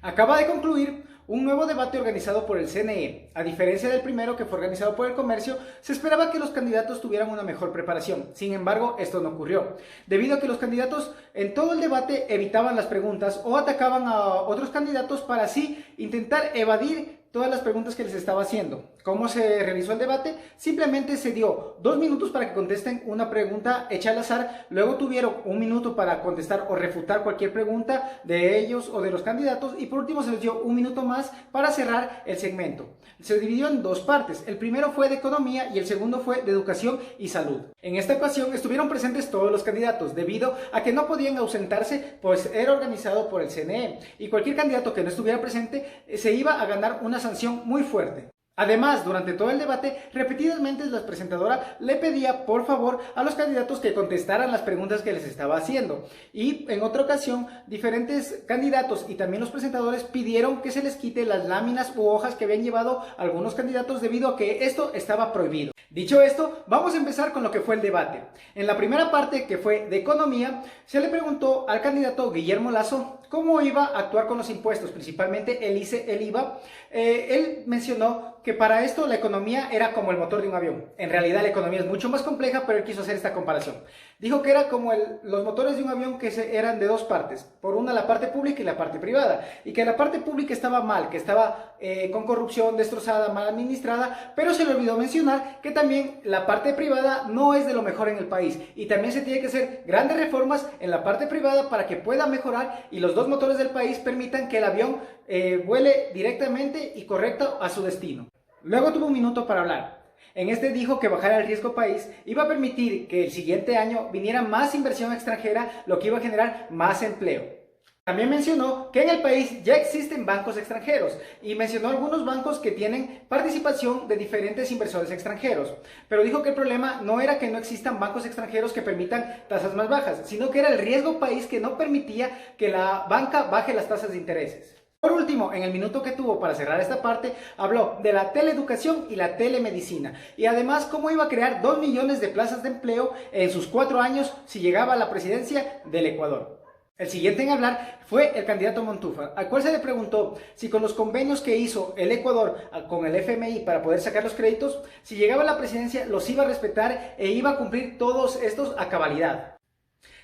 Acaba de concluir un nuevo debate organizado por el CNE. A diferencia del primero, que fue organizado por el Comercio, se esperaba que los candidatos tuvieran una mejor preparación. Sin embargo, esto no ocurrió, debido a que los candidatos en todo el debate evitaban las preguntas o atacaban a otros candidatos para así intentar evadir todas las preguntas que les estaba haciendo. ¿Cómo se realizó el debate? Simplemente se dio 2 minutos para que contesten una pregunta hecha al azar, luego tuvieron 1 minuto para contestar o refutar cualquier pregunta de ellos o de los candidatos, y por último se les dio 1 minuto más para cerrar el segmento. Se dividió en 2 partes, el primero fue de economía y el segundo fue de educación y salud. En esta ocasión estuvieron presentes todos los candidatos, debido a que no podían ausentarse, pues era organizado por el CNE, y cualquier candidato que no estuviera presente se iba a ganar una sanción muy fuerte. Además, durante todo el debate, repetidamente la presentadora le pedía por favor a los candidatos que contestaran las preguntas que les estaba haciendo. Y en otra ocasión, diferentes candidatos y también los presentadores pidieron que se les quite las láminas u hojas que habían llevado algunos candidatos, debido a que esto estaba prohibido. Dicho esto, vamos a empezar con lo que fue el debate. En la primera parte, que fue de economía, se le preguntó al candidato Guillermo Lasso cómo iba a actuar con los impuestos, principalmente el IVA. Él mencionó que para esto la economía era como el motor de un avión. En realidad la economía es mucho más compleja, pero él quiso hacer esta comparación. Dijo que era como los motores de un avión, que eran de 2 partes. Por una, la parte pública y la parte privada. Y que la parte pública estaba mal, que estaba con corrupción, destrozada, mal administrada, pero se le olvidó mencionar que también la parte privada no es de lo mejor en el país. Y también se tiene que hacer grandes reformas en la parte privada para que pueda mejorar y los 2 motores del país permitan que el avión vuele directamente y correcto a su destino. Luego tuvo 1 minuto para hablar. En este dijo que bajar el riesgo país iba a permitir que el siguiente año viniera más inversión extranjera, lo que iba a generar más empleo. También mencionó que en el país ya existen bancos extranjeros y mencionó algunos bancos que tienen participación de diferentes inversores extranjeros. Pero dijo que el problema no era que no existan bancos extranjeros que permitan tasas más bajas, sino que era el riesgo país que no permitía que la banca baje las tasas de intereses. Por último, en el minuto que tuvo para cerrar esta parte, habló de la teleeducación y la telemedicina, y además cómo iba a crear 2 millones de plazas de empleo en sus 4 años si llegaba a la presidencia del Ecuador. El siguiente en hablar fue el candidato Montufa, al cual se le preguntó si con los convenios que hizo el Ecuador con el FMI para poder sacar los créditos, si llegaba a la presidencia los iba a respetar e iba a cumplir todos estos a cabalidad.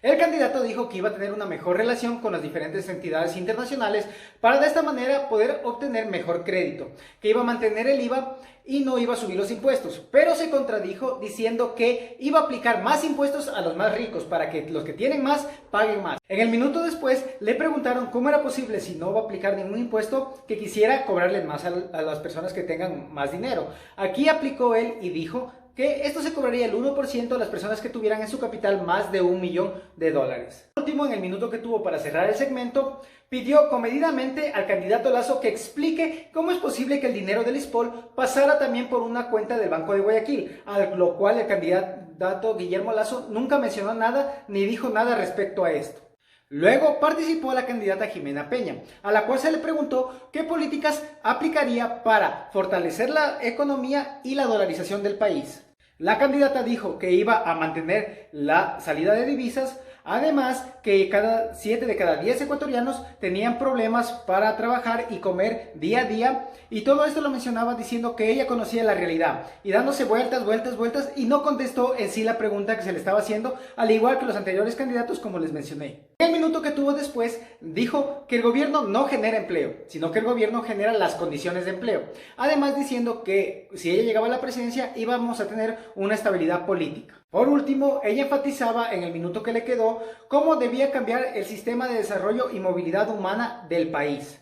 El candidato dijo que iba a tener una mejor relación con las diferentes entidades internacionales para de esta manera poder obtener mejor crédito, que iba a mantener el IVA y no iba a subir los impuestos, pero se contradijo diciendo que iba a aplicar más impuestos a los más ricos para que los que tienen más paguen más. En el minuto después le preguntaron cómo era posible, si no va a aplicar ningún impuesto, que quisiera cobrarle más a las personas que tengan más dinero. Aquí aplicó él y dijo que esto se cobraría el 1% a las personas que tuvieran en su capital más de $1 millón. Por último, en el minuto que tuvo para cerrar el segmento, pidió comedidamente al candidato Lasso que explique cómo es posible que el dinero del ISPOL pasara también por una cuenta del Banco de Guayaquil, a lo cual el candidato Guillermo Lasso nunca mencionó nada ni dijo nada respecto a esto. Luego participó la candidata Jimena Peña, a la cual se le preguntó qué políticas aplicaría para fortalecer la economía y la dolarización del país. La candidata dijo que iba a mantener la salida de divisas, además que 7 de cada 10 ecuatorianos tenían problemas para trabajar y comer día a día, y todo esto lo mencionaba diciendo que ella conocía la realidad y dándose vueltas y no contestó en sí la pregunta que se le estaba haciendo, al igual que los anteriores candidatos, como les mencioné. En el minuto que tuvo después dijo que el gobierno no genera empleo, sino que el gobierno genera las condiciones de empleo, además diciendo que si ella llegaba a la presidencia íbamos a tener una estabilidad política. Por último, ella enfatizaba en el minuto que le quedó cómo debía cambiar el sistema de desarrollo y movilidad humana del país.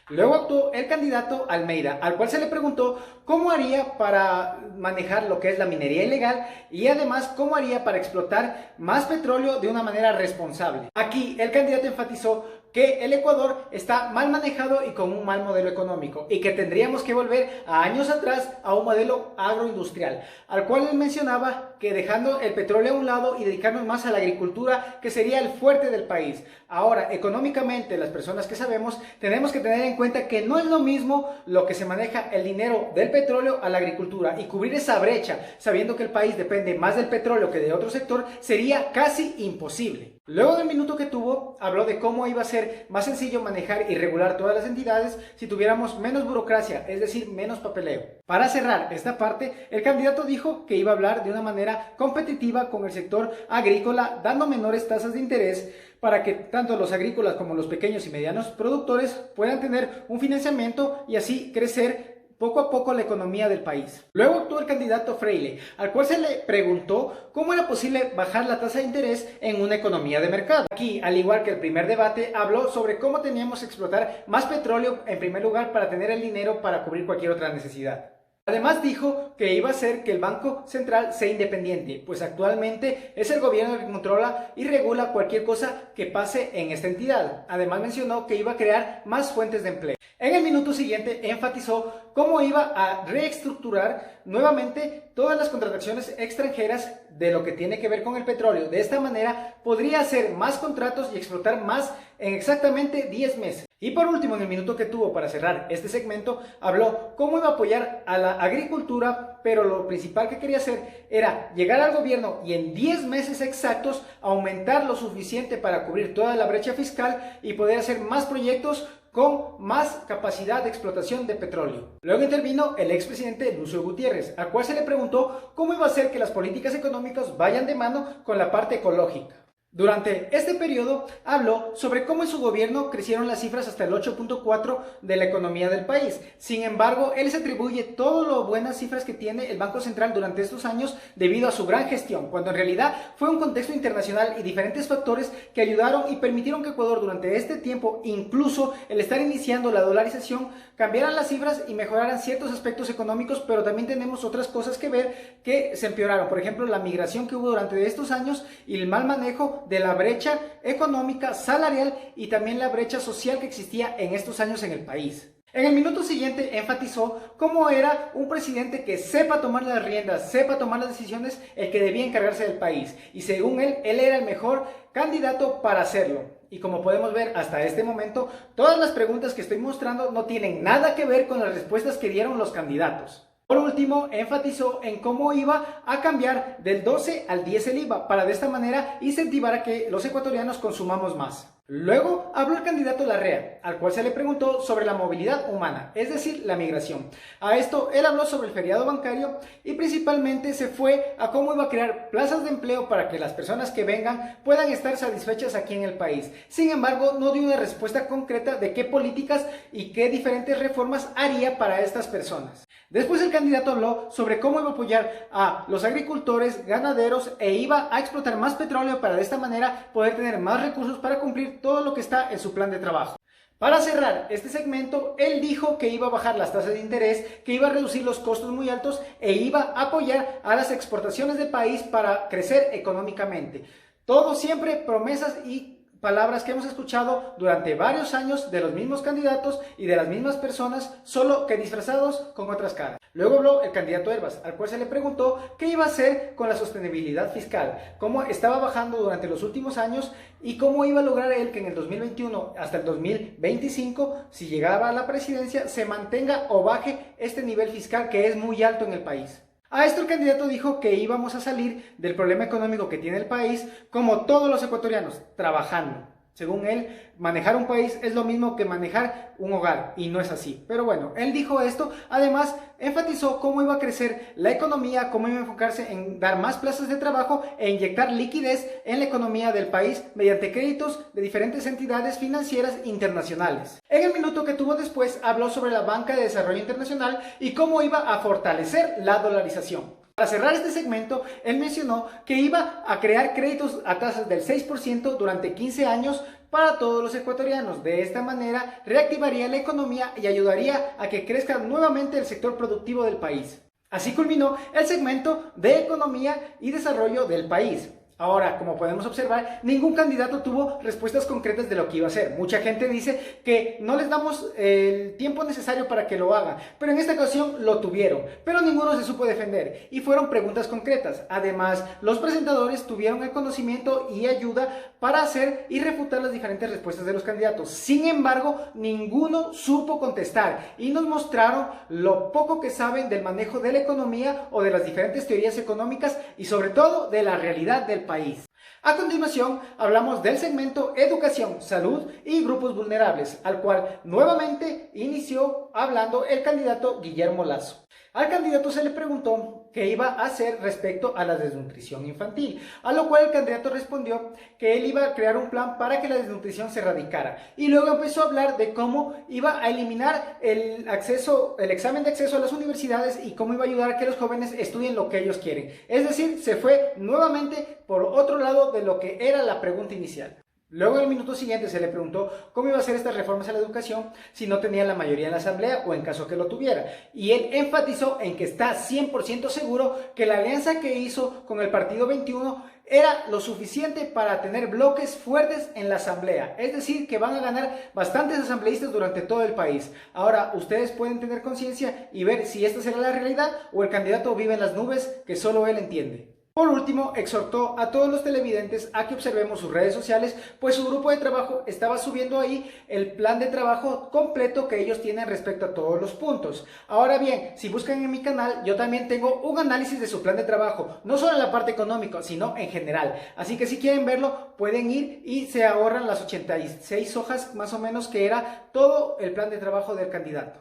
Luego actuó el candidato Almeida, al cual se le preguntó cómo haría para manejar lo que es la minería ilegal y además cómo haría para explotar más petróleo de una manera responsable. Aquí el candidato enfatizó que el Ecuador está mal manejado y con un mal modelo económico y que tendríamos que volver a años atrás a un modelo agroindustrial, al cual él mencionaba que dejando el petróleo a un lado y dedicarnos más a la agricultura, que sería el fuerte del país. Ahora, económicamente, las personas que sabemos, tenemos que tener en cuenta que no es lo mismo lo que se maneja el dinero del petróleo a la agricultura, y cubrir esa brecha, sabiendo que el país depende más del petróleo que de otro sector, sería casi imposible. Luego del minuto que tuvo, habló de cómo iba a ser más sencillo manejar y regular todas las entidades si tuviéramos menos burocracia, es decir, menos papeleo. Para cerrar esta parte, el candidato dijo que iba a hablar de una manera competitiva con el sector agrícola, dando menores tasas de interés para que tanto los agrícolas como los pequeños y medianos productores puedan tener un financiamiento y así crecer poco a poco la economía del país. Luego actuó el candidato Freire, al cual se le preguntó cómo era posible bajar la tasa de interés en una economía de mercado. Aquí, al igual que el primer debate, habló sobre cómo teníamos que explotar más petróleo en primer lugar para tener el dinero para cubrir cualquier otra necesidad. Además dijo que iba a hacer que el Banco Central sea independiente, pues actualmente es el gobierno el que controla y regula cualquier cosa que pase en esta entidad. Además mencionó que iba a crear más fuentes de empleo. En el minuto siguiente enfatizó cómo iba a reestructurar nuevamente todas las contrataciones extranjeras de lo que tiene que ver con el petróleo. De esta manera podría hacer más contratos y explotar más en exactamente 10 meses. Y por último, en el minuto que tuvo para cerrar este segmento, habló cómo iba a apoyar a la agricultura, pero lo principal que quería hacer era llegar al gobierno y en 10 meses exactos aumentar lo suficiente para cubrir toda la brecha fiscal y poder hacer más proyectos con más capacidad de explotación de petróleo. Luego intervino el expresidente Lucio Gutiérrez, al cual se le preguntó cómo iba a hacer que las políticas económicas vayan de mano con la parte ecológica. Durante este periodo habló sobre cómo en su gobierno crecieron las cifras hasta el 8.4% de la economía del país. Sin embargo, él se atribuye todas las buenas cifras que tiene el Banco Central durante estos años debido a su gran gestión, cuando en realidad fue un contexto internacional y diferentes factores que ayudaron y permitieron que Ecuador durante este tiempo, incluso el estar iniciando la dolarización, cambiaran las cifras y mejoraran ciertos aspectos económicos, pero también tenemos otras cosas que ver que se empeoraron. Por ejemplo, la migración que hubo durante estos años y el mal manejo de la brecha económica, salarial y también la brecha social que existía en estos años en el país. En el minuto siguiente enfatizó cómo era un presidente que sepa tomar las riendas, sepa tomar las decisiones, el que debía encargarse del país. Y según él era el mejor candidato para hacerlo. Y como podemos ver hasta este momento, todas las preguntas que estoy mostrando no tienen nada que ver con las respuestas que dieron los candidatos. Por último, enfatizó en cómo iba a cambiar del 12 al 10 el IVA, para de esta manera incentivar a que los ecuatorianos consumamos más. Luego habló el candidato Larrea, al cual se le preguntó sobre la movilidad humana, es decir, la migración. A esto él habló sobre el feriado bancario y principalmente se fue a cómo iba a crear plazas de empleo para que las personas que vengan puedan estar satisfechas aquí en el país. Sin embargo, no dio una respuesta concreta de qué políticas y qué diferentes reformas haría para estas personas. Después el candidato habló sobre cómo iba a apoyar a los agricultores, ganaderos e iba a explotar más petróleo para de esta manera poder tener más recursos para cumplir todo lo que está en su plan de trabajo. Para cerrar este segmento, él dijo que iba a bajar las tasas de interés, que iba a reducir los costos muy altos e iba a apoyar a las exportaciones del país para crecer económicamente. Todo siempre promesas y palabras que hemos escuchado durante varios años de los mismos candidatos y de las mismas personas, solo que disfrazados con otras caras. Luego habló el candidato Herbas, al cual se le preguntó qué iba a hacer con la sostenibilidad fiscal, cómo estaba bajando durante los últimos años y cómo iba a lograr él que en el 2021 hasta el 2025, si llegaba a la presidencia, se mantenga o baje este nivel fiscal que es muy alto en el país. A esto el candidato dijo que íbamos a salir del problema económico que tiene el país como todos los ecuatorianos, trabajando. Según él, manejar un país es lo mismo que manejar un hogar, y no es así. Pero bueno, él dijo esto, además enfatizó cómo iba a crecer la economía, cómo iba a enfocarse en dar más plazas de trabajo e inyectar liquidez en la economía del país mediante créditos de diferentes entidades financieras internacionales. En el minuto que tuvo después, habló sobre la banca de desarrollo internacional y cómo iba a fortalecer la dolarización. Para cerrar este segmento, él mencionó que iba a crear créditos a tasas del 6% durante 15 años para todos los ecuatorianos. De esta manera, reactivaría la economía y ayudaría a que crezca nuevamente el sector productivo del país. Así culminó el segmento de economía y desarrollo del país. Ahora, como podemos observar, ningún candidato tuvo respuestas concretas de lo que iba a hacer. Mucha gente dice que no les damos el tiempo necesario para que lo hagan, pero en esta ocasión lo tuvieron, pero ninguno se supo defender y fueron preguntas concretas. Además, los presentadores tuvieron el conocimiento y ayuda para hacer y refutar las diferentes respuestas de los candidatos. Sin embargo, ninguno supo contestar y nos mostraron lo poco que saben del manejo de la economía o de las diferentes teorías económicas y sobre todo de la realidad del país. A continuación, hablamos del segmento Educación, Salud y Grupos Vulnerables, al cual nuevamente inició hablando el candidato Guillermo Lasso. Al candidato se le preguntó qué iba a hacer respecto a la desnutrición infantil, a lo cual el candidato respondió que él iba a crear un plan para que la desnutrición se erradicara y luego empezó a hablar de cómo iba a eliminar el examen de acceso a las universidades y cómo iba a ayudar a que los jóvenes estudien lo que ellos quieren. Es decir, se fue nuevamente por otro lado de lo que era la pregunta inicial. Luego en el minuto siguiente se le preguntó cómo iba a hacer estas reformas a la educación si no tenía la mayoría en la asamblea o en caso que lo tuviera. Y él enfatizó en que está 100% seguro que la alianza que hizo con el Partido 21 era lo suficiente para tener bloques fuertes en la asamblea. Es decir, que van a ganar bastantes asambleístas durante todo el país. Ahora, ustedes pueden tener conciencia y ver si esta será la realidad o el candidato vive en las nubes que solo él entiende. Por último, exhortó a todos los televidentes a que observemos sus redes sociales, pues su grupo de trabajo estaba subiendo ahí el plan de trabajo completo que ellos tienen respecto a todos los puntos. Ahora bien, si buscan en mi canal, yo también tengo un análisis de su plan de trabajo, no solo en la parte económica, sino en general. Así que si quieren verlo, pueden ir y se ahorran las 86 hojas más o menos que era todo el plan de trabajo del candidato.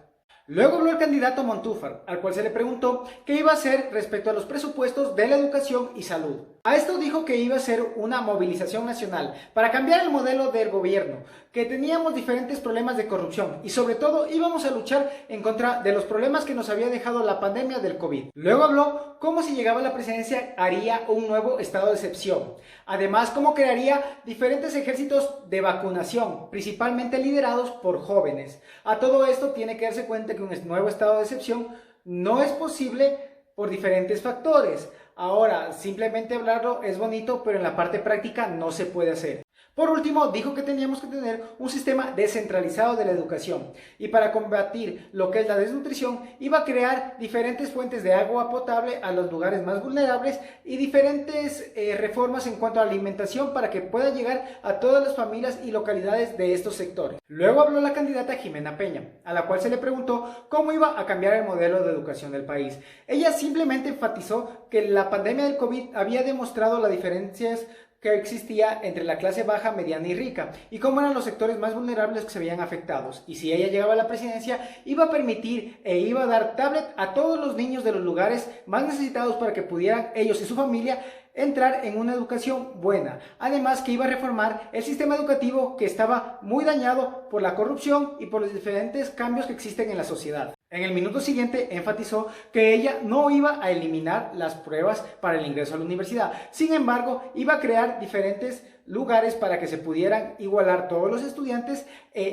Luego habló el candidato Montúfar, al cual se le preguntó qué iba a hacer respecto a los presupuestos de la educación y salud. A esto dijo que iba a ser una movilización nacional para cambiar el modelo del gobierno, que teníamos diferentes problemas de corrupción y sobre todo íbamos a luchar en contra de los problemas que nos había dejado la pandemia del COVID. Luego habló cómo si llegaba a la presidencia haría un nuevo estado de excepción. Además, cómo crearía diferentes ejércitos de vacunación, principalmente liderados por jóvenes. A todo esto tiene que darse cuenta que un nuevo estado de excepción no es posible por diferentes factores. Ahora, simplemente hablarlo es bonito, pero en la parte práctica no se puede hacer. Por último, dijo que teníamos que tener un sistema descentralizado de la educación y para combatir lo que es la desnutrición iba a crear diferentes fuentes de agua potable a los lugares más vulnerables y diferentes reformas en cuanto a alimentación para que pueda llegar a todas las familias y localidades de estos sectores. Luego habló la candidata Jimena Peña, a la cual se le preguntó cómo iba a cambiar el modelo de educación del país. Ella simplemente enfatizó que la pandemia del COVID había demostrado las diferencias que existía entre la clase baja, mediana y rica, y cómo eran los sectores más vulnerables que se veían afectados. Y si ella llegaba a la presidencia, iba a permitir e iba a dar tablet a todos los niños de los lugares más necesitados para que pudieran ellos y su familia entrar en una educación buena. Además que iba a reformar el sistema educativo que estaba muy dañado por la corrupción y por los diferentes cambios que existen en la sociedad. En el minuto siguiente enfatizó que ella no iba a eliminar las pruebas para el ingreso a la universidad. Sin embargo, iba a crear diferentes lugares para que se pudieran igualar todos los estudiantes.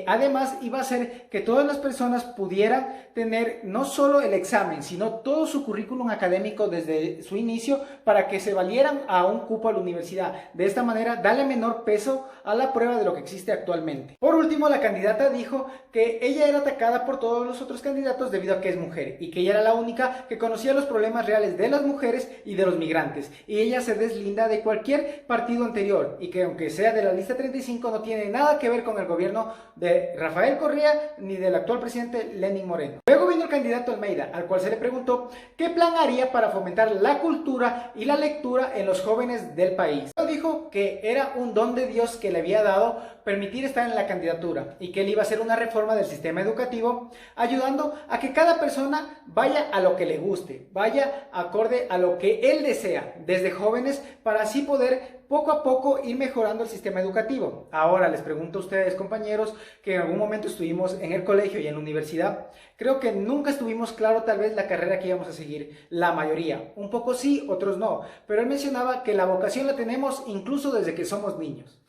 Además, iba a hacer que todas las personas pudieran tener no solo el examen, sino todo su currículum académico desde su inicio para que se valieran a un cupo a la universidad. De esta manera, darle menor peso a la prueba de lo que existe actualmente. Por último, la candidata dijo que ella era atacada por todos los otros candidatos debido a que es mujer y que ella era la única que conocía los problemas reales de las mujeres y de los migrantes. Y ella se deslinda de cualquier partido anterior y que aunque sea de la lista 35 no tiene nada que ver con el gobierno de Rafael Correa ni del actual presidente Lenín Moreno. Luego vino el candidato Almeida, al cual se le preguntó qué plan haría para fomentar la cultura y la lectura en los jóvenes del país. Dijo que era un don de Dios que le había dado permitir estar en la candidatura y que él iba a hacer una reforma del sistema educativo ayudando a que cada persona vaya a lo que le guste, vaya acorde a lo que él desea desde jóvenes para así poder poco a poco ir mejorando el sistema educativo. Ahora les pregunto a ustedes, compañeros, que en algún momento estuvimos en el colegio y en la universidad, creo que nunca estuvimos claro tal vez la carrera que íbamos a seguir, la mayoría, un poco sí, otros no, pero él mencionaba que la vocación la tenemos incluso desde que somos niños.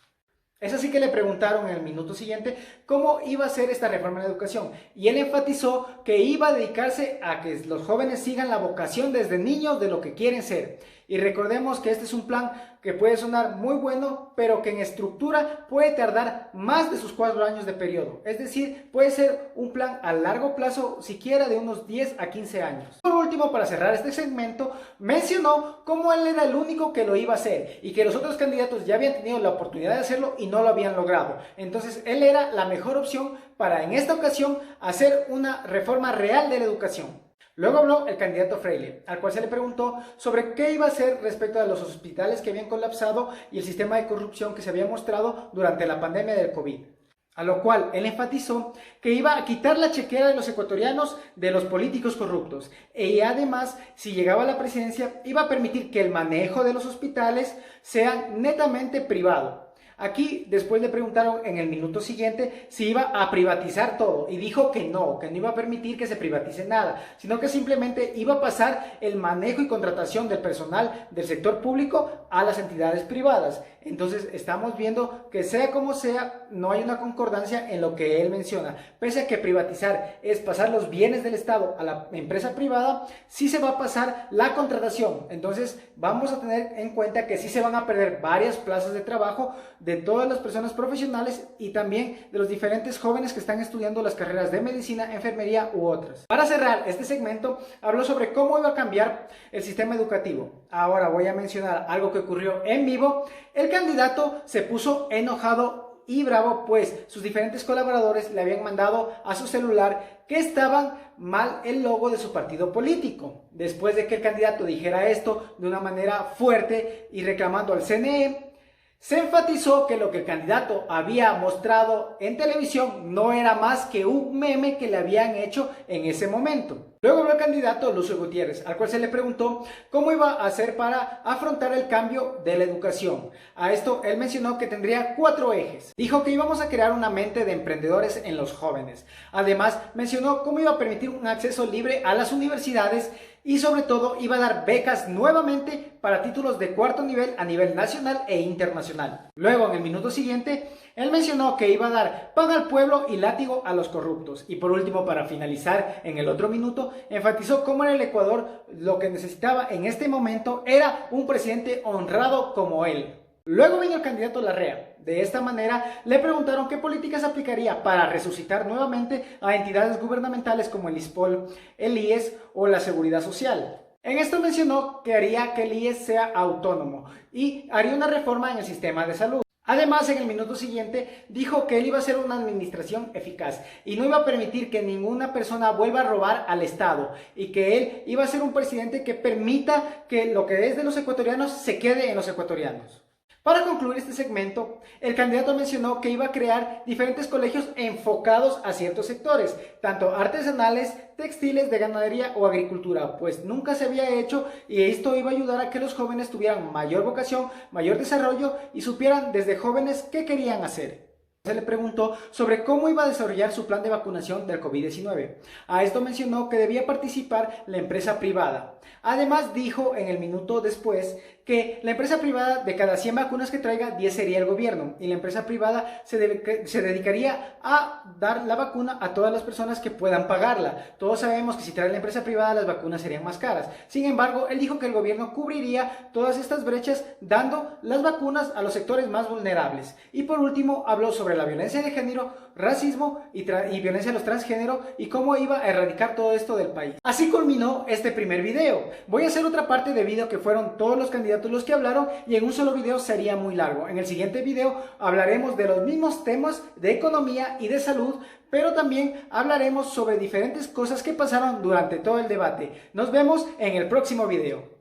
Es así que le preguntaron en el minuto siguiente cómo iba a ser esta reforma en la educación y él enfatizó que iba a dedicarse a que los jóvenes sigan la vocación desde niños de lo que quieren ser Y recordemos que este es un plan que puede sonar muy bueno, pero que en estructura puede tardar más de sus 4 años de periodo. Es decir, puede ser un plan a largo plazo, siquiera de unos 10 a 15 años. Por último, para cerrar este segmento, mencionó cómo él era el único que lo iba a hacer y que los otros candidatos ya habían tenido la oportunidad de hacerlo y no lo habían logrado. Entonces, él era la mejor opción para en esta ocasión hacer una reforma real de la educación. Luego habló el candidato Freire, al cual se le preguntó sobre qué iba a hacer respecto a los hospitales que habían colapsado y el sistema de corrupción que se había mostrado durante la pandemia del COVID. A lo cual él enfatizó que iba a quitar la chequera de los ecuatorianos de los políticos corruptos y además, si llegaba a la presidencia, iba a permitir que el manejo de los hospitales sea netamente privado. Aquí después le preguntaron en el minuto siguiente si iba a privatizar todo y dijo que no iba a permitir que se privatice nada, sino que simplemente iba a pasar el manejo y contratación del personal del sector público a las entidades privadas. Entonces estamos viendo que sea como sea, no hay una concordancia en lo que él menciona. Pese a que privatizar es pasar los bienes del Estado a la empresa privada, sí se va a pasar la contratación. Entonces vamos a tener en cuenta que sí se van a perder varias plazas de trabajo de todas las personas profesionales y también de los diferentes jóvenes que están estudiando las carreras de medicina, enfermería u otras. Para cerrar este segmento, habló sobre cómo iba a cambiar el sistema educativo. Ahora voy a mencionar algo que ocurrió en vivo. El candidato se puso enojado y bravo, pues sus diferentes colaboradores le habían mandado a su celular que estaban mal el logo de su partido político. Después de que el candidato dijera esto de una manera fuerte y reclamando al CNE, se enfatizó que lo que el candidato había mostrado en televisión no era más que un meme que le habían hecho en ese momento. Luego habló el candidato Lucio Gutiérrez, al cual se le preguntó cómo iba a hacer para afrontar el cambio de la educación. A esto él mencionó que tendría 4 ejes. Dijo que íbamos a crear una mente de emprendedores en los jóvenes. Además, mencionó cómo iba a permitir un acceso libre a las universidades y sobre todo iba a dar becas nuevamente para títulos de 4º nivel a nivel nacional e internacional. Luego, en el minuto siguiente, él mencionó que iba a dar pan al pueblo y látigo a los corruptos. Y por último, para finalizar, en el otro minuto, enfatizó cómo en el Ecuador lo que necesitaba en este momento era un presidente honrado como él. Luego vino el candidato Larrea. De esta manera le preguntaron qué políticas aplicaría para resucitar nuevamente a entidades gubernamentales como el ISPOL, el IES o la Seguridad Social. En esto mencionó que haría que el IES sea autónomo y haría una reforma en el sistema de salud. Además, en el minuto siguiente dijo que él iba a hacer una administración eficaz y no iba a permitir que ninguna persona vuelva a robar al Estado y que él iba a ser un presidente que permita que lo que es de los ecuatorianos se quede en los ecuatorianos. Para concluir este segmento, el candidato mencionó que iba a crear diferentes colegios enfocados a ciertos sectores, tanto artesanales, textiles, de ganadería o agricultura, pues nunca se había hecho y esto iba a ayudar a que los jóvenes tuvieran mayor vocación, mayor desarrollo y supieran desde jóvenes qué querían hacer. Se le preguntó sobre cómo iba a desarrollar su plan de vacunación del COVID-19. A esto mencionó que debía participar la empresa privada. Además dijo en el minuto después que la empresa privada de cada 100 vacunas que traiga, 10 sería el gobierno y la empresa privada se dedicaría a dar la vacuna a todas las personas que puedan pagarla. Todos sabemos que si trae la empresa privada las vacunas serían más caras. Sin embargo, él dijo que el gobierno cubriría todas estas brechas dando las vacunas a los sectores más vulnerables. Y por último habló sobre la violencia de género, racismo y violencia a los transgénero y cómo iba a erradicar todo esto del país. Así culminó este primer video. Voy a hacer otra parte de video que fueron todos los candidatos los que hablaron y en un solo video sería muy largo. En el siguiente video hablaremos de los mismos temas de economía y de salud, pero también hablaremos sobre diferentes cosas que pasaron durante todo el debate. Nos vemos en el próximo video.